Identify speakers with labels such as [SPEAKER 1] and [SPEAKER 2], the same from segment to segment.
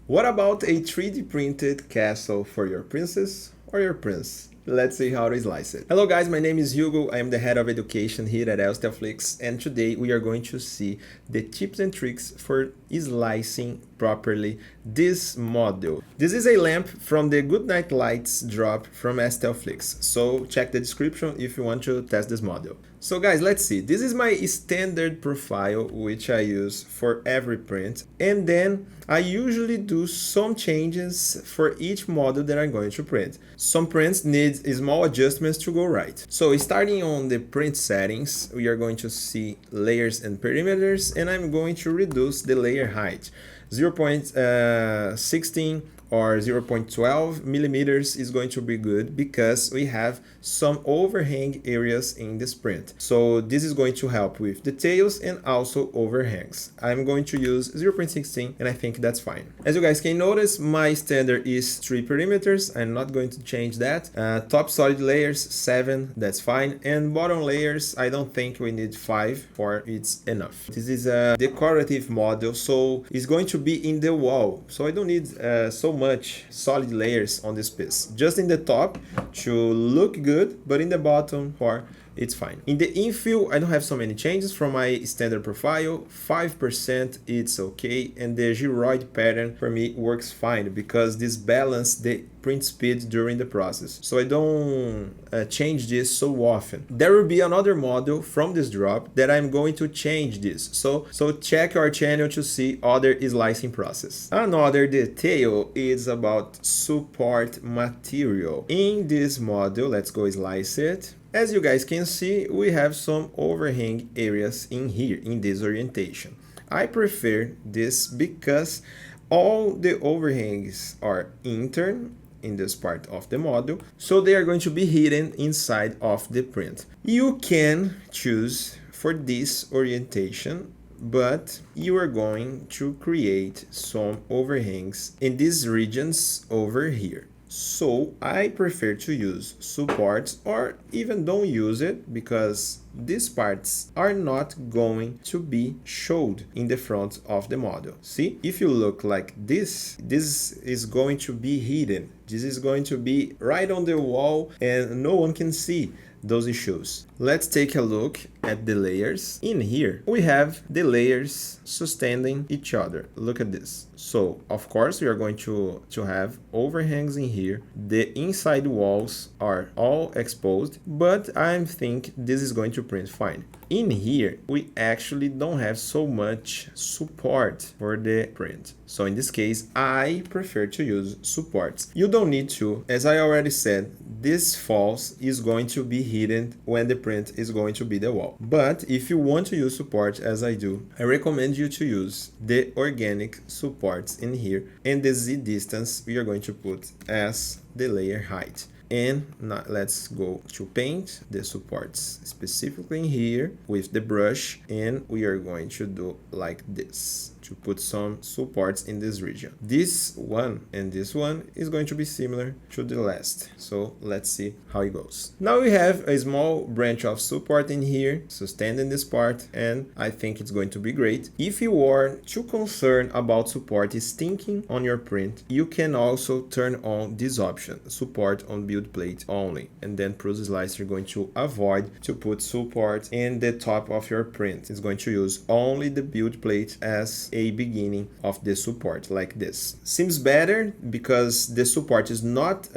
[SPEAKER 1] What about a 3D printed castle for your princess or your prince? Let's see how to slice it. Hello guys, my name is Hugo. I am the head of education here at STLFLIX, and today we are going to see the tips and tricks for slicing properly this model. This is a lamp from the Goodnight Lights drop from STLFLIX, so check the description if you want to test this model. So guys, let's see. This is my standard profile, which I use for every print, and then I usually do some changes for each model that I'm going to print. Some prints need small adjustments to go right. So starting on the print settings, we are going to see layers and perimeters, and I'm going to reduce the layer height. 0.16 or 0.12 millimeters is going to be good because we have some overhang areas in this print. So this is going to help with details and also overhangs. I'm going to use 0.16 and I think that's fine. As you guys can notice, my standard is 3 perimeters. I'm not going to change that. Top solid layers 7, that's fine. And bottom layers, I don't think we need 5 or it's enough. This is a decorative model, so it's going to be in the wall. So I don't need so much solid layers on this piece, just in the top to look good, but in the bottom part it's fine. In the infill, I don't have so many changes from my standard profile. 5% it's okay, and the gyroid pattern for me works fine because this balances the print speed during the process, so I don't change this so often. There will be another model from this drop that I'm going to change this, so check our channel to see other slicing process. Another detail is about support material. In this model, let's go slice it. As you guys can see, we have some overhang areas in here in this orientation. I prefer this because all the overhangs are intern in this part of the model, so they are going to be hidden inside of the print. You can choose for this orientation, but you are going to create some overhangs in these regions over here. So I prefer to use supports, or even don't use it, because these parts are not going to be showed in the front of the model. See, if you look like this is going to be hidden. This is going to be right on the wall and no one can see those issues. Let's take a look at the layers. In here, we have the layers sustaining each other. Look at this. So, of course, we are going to have overhangs in here. The inside walls are all exposed, but I think this is going to print fine. In here, we actually don't have so much support for the print. So in this case, I prefer to use supports. You don't need to. As I already said, this false is going to be hidden when the print is going to be the wall. But if you want to use support, as I do, I recommend you to use the organic supports in here. And the Z distance, we are going to put as the layer height. And now let's go to paint the supports specifically in here with the brush, and we are going to do like this to put some supports in this region. This one and this one is going to be similar to the last, so let's see how it goes. Now we have a small branch of support in here sustaining this part, and I think it's going to be great. If you are too concerned about support stinking on your print, you can also turn on this option, support on build plate only, and then Prusa Slicer is going to avoid to put support in the top of your print. It's going to use only the build plate as a beginning of the support, like this. Seems better because the support is not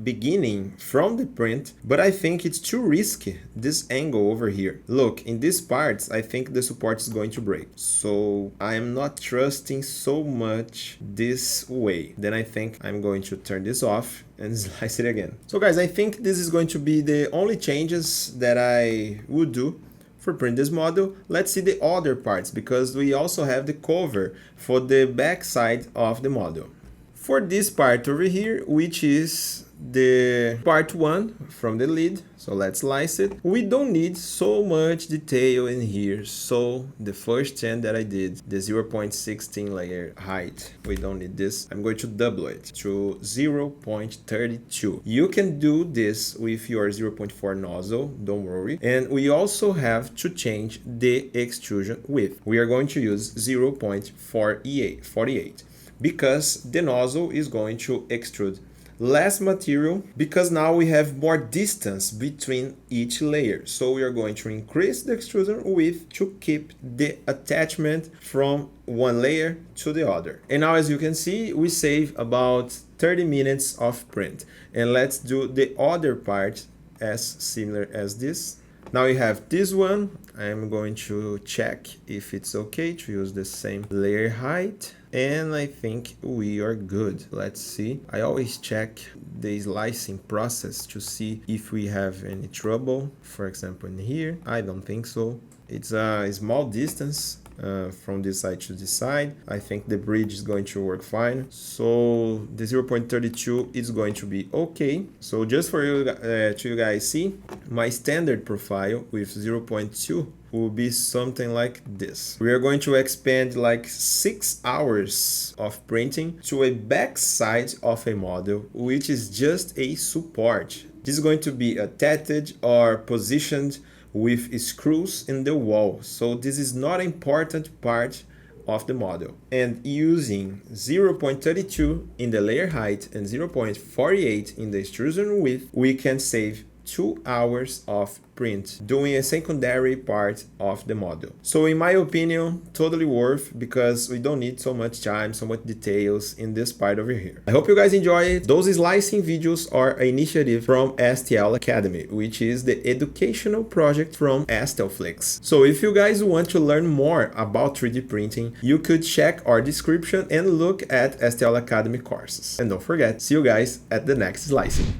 [SPEAKER 1] beginning from the print, but I think it's too risky, this angle over here. Look, in these parts, I think the support is going to break. So I'm not trusting so much this way. Then I think I'm going to turn this off and slice it again. So guys, I think this is going to be the only changes that I would do for print this model. Let's see the other parts, because we also have the cover for the back side of the model. For this part over here, which is the part 1 from the lid, so let's slice it. We don't need so much detail in here, so the first 10 that I did, the 0.16 layer height, we don't need this. I'm going to double it to 0.32. You can do this with your 0.4 nozzle, don't worry. And we also have to change the extrusion width. We are going to use 0.48. because the nozzle is going to extrude less material because now we have more distance between each layer. So we are going to increase the extrusion width to keep the attachment from one layer to the other. And now, as you can see, we save about 30 minutes of print. And let's do the other part as similar as this. Now we have this one. I'm going to check if it's okay to use the same layer height. And I think we are good. Let's see. I always check the slicing process to see if we have any trouble. For example, in here, I don't think so. It's a small distance from this side to this side. I think the bridge is going to work fine. So the 0.32 is going to be okay. So just for you to you guys see, my standard profile with 0.2 will be something like this. We are going to expand like 6 hours of printing to a back side of a model, which is just a support. This is going to be attached or positioned with screws in the wall. So this is not an important part of the model. And using 0.32 in the layer height and 0.48 in the extrusion width, we can save 2 hours of print doing a secondary part of the model. So in my opinion, totally worth, because we don't need so much time, so much details in this part over here. I hope you guys enjoy it. Those slicing videos are an initiative from STL Academy, which is the educational project from STLFLIX. So if you guys want to learn more about 3D printing, you could check our description and look at STL Academy courses. And don't forget, see you guys at the next slicing.